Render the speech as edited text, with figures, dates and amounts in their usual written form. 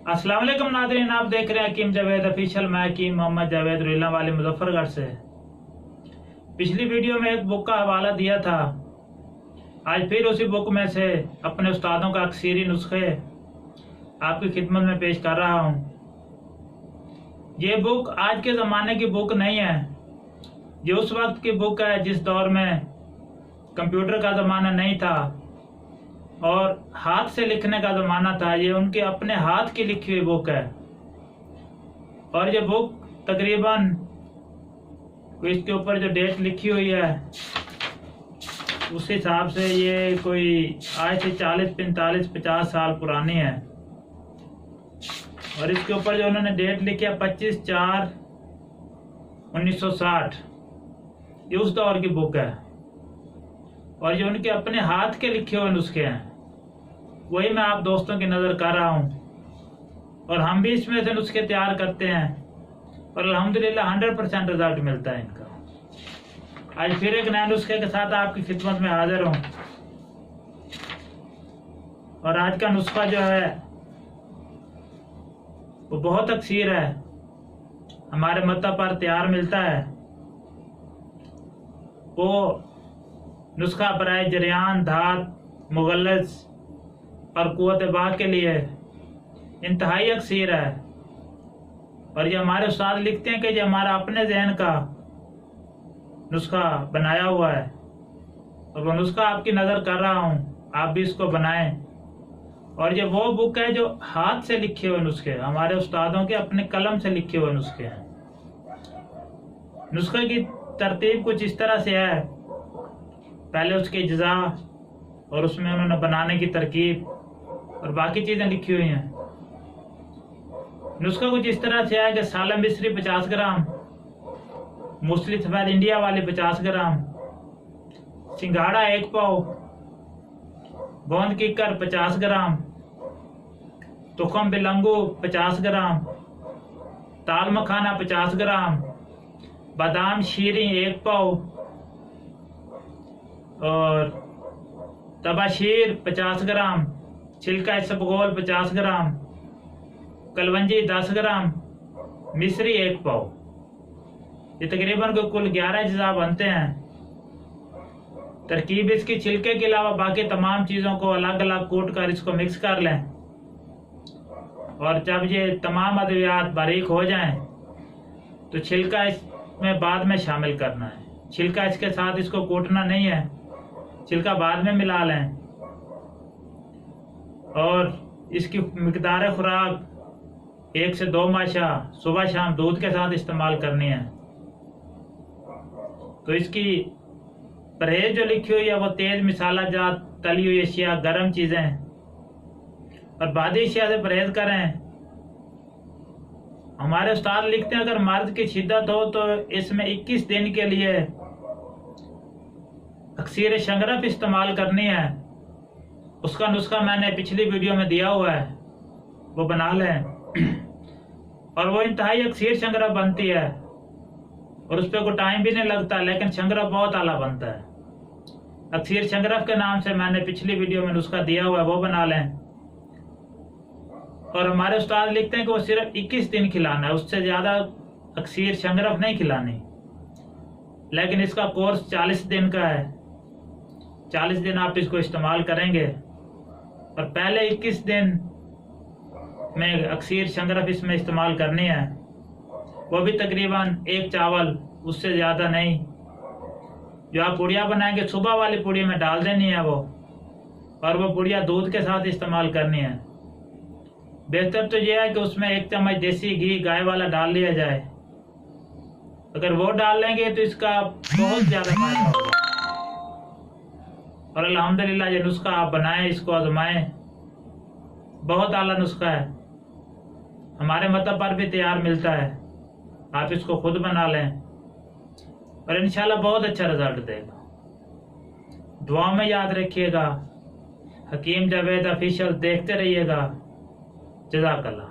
अस्सलाम वालेकुम नाज़रीन, आप देख रहे हैं हकीम जावेद ऑफिशियल। मैं हकीम मोहम्मद जावेद रुल्ला वाले मुजफ्फरगढ़ से। पिछली वीडियो में एक बुक का हवाला दिया था। आज फिर उसी बुक में से अपने उस्तादों का अक्सरी नुस्खे आपकी खिदमत में पेश कर रहा हूँ। ये बुक आज के ज़माने की बुक नहीं है, ये उस वक्त की बुक है जिस दौर में कंप्यूटर का ज़माना नहीं था और हाथ से लिखने का ज़माना था। ये उनके अपने हाथ की लिखी हुई बुक है और ये बुक तकरीबन इसके ऊपर जो डेट लिखी हुई है उस हिसाब से ये कोई आज से 40, 45, 50 साल पुरानी है। और इसके ऊपर जो उन्होंने डेट लिखी है 25/4/1960, ये उस दौर की बुक है और ये उनके अपने हाथ के लिखे हुए नुस्खे हैं, वही मैं आप दोस्तों की नज़र कर रहा हूँ। और हम भी इसमें से नुस्खे तैयार करते हैं और अल्हम्दुलिल्लाह 100% रिजल्ट मिलता है इनका। आज फिर एक नए नुस्खे के साथ आपकी खिदमत में हाजिर हूँ। और आज का नुस्खा जो है वो बहुत अक्सर है, हमारे मत्ता पर तैयार मिलता है। वो नुस्खा बराए जरियान, धात, मुगल्लस और कुव्वत बाह के लिए इंतहाई अक्सर है। और ये हमारे उस्ताद लिखते हैं कि ये हमारा अपने जहन का नुस्खा बनाया हुआ है और वो नुस्खा आपकी नज़र कर रहा हूँ, आप भी इसको बनाएं। और ये वो बुक है जो हाथ से लिखे हुए नुस्खे, हमारे उस्तादों के अपने कलम से लिखे हुए नुस्खे हैं। नुस्खे की तरतीब कुछ इस तरह से है, पहले उसकी इज्जा और उसमें उन्होंने बनाने की तरकीब और बाकी चीज़ें लिखी हुई हैं। नुस्खा कुछ इस तरह से है कि सालम मिस्री 50 ग्राम, मूसली सफ़ेद इंडिया वाली 50 ग्राम, सिंघाड़ा 1 पाव, गोंद कीकर 50 ग्राम, तुखम बिलंगू 50 ग्राम, ताल मखाना 50 ग्राम, बादाम शीरी 1 पाव और तबाशीर 50 ग्राम, छिलका इसबगोल 50 ग्राम, कलवंजी 10 ग्राम, मिश्री 1 पाव। ये तकरीबन को कुल 11 अज्जा बनते हैं। तरकीब इसकी छिलके के अलावा बाकी तमाम चीज़ों को अलग अलग कूट कर इसको मिक्स कर लें और जब ये तमाम अद्वियात बारीक हो जाएं तो छिलका इसमें बाद में शामिल करना है। छिलका इसके साथ इसको कूटना नहीं है, छिलका बाद में मिला लें। और इसकी मिकदार खुराक 1 से 2 माशा सुबह शाम दूध के साथ इस्तेमाल करनी है। तो इसकी परहेज जो लिखी हुई है वो तेज मिसाला जात, तली हुई अशिया, गर्म चीज़ें और बादी अशिया से परहेज करें। हमारे उस्ताद लिखते हैं अगर मर्द की शिद्दत हो तो इसमें 21 दिन के लिए अक्सर शंगरफ इस्तेमाल करनी है। उसका नुस्खा मैंने पिछली वीडियो में दिया हुआ है, वो बना लें। और वो इंतहाई अक्सर शंगरफ बनती है और उस पर कोई टाइम भी नहीं लगता, लेकिन शंगरफ बहुत आला बनता है। अक्सर शंगरफ के नाम से मैंने पिछली वीडियो में नुस्खा दिया हुआ है, वो बना लें। और हमारे उस्ताद लिखते हैं कि वो सिर्फ 21 दिन खिलाना है, उससे ज़्यादा अक्सर शंगरफ नहीं खिलानी। लेकिन इसका कोर्स 40 दिन का है, 40 दिन आप इसको इस्तेमाल करेंगे और पहले 21 दिन में अक्सर शंगरफ इसमें इस्तेमाल करनी है, वो भी तकरीबन 1 चावल, उससे ज़्यादा नहीं। जो आप पुड़िया बनाएंगे सुबह वाली पुड़ी में डाल देनी है वो, और वो पुड़िया दूध के साथ इस्तेमाल करनी है। बेहतर तो ये है कि उसमें 1 चम्मच देसी घी गाय वाला डाल लिया जाए। अगर वो डाल लेंगे तो इसका बहुत ज़्यादा फायदा होगा। और अल्हम्दुलिल्लाह ये नुस्खा आप बनाएं, इसको आजमाएं, बहुत आला नुस्खा है, हमारे मतलब पर भी तैयार मिलता है। आप इसको खुद बना लें और इंशाल्लाह बहुत अच्छा रिजल्ट देगा। दुआ में याद रखिएगा, हकीम जावेद ऑफिशियल देखते रहिएगा। जज़ाकल्लाह।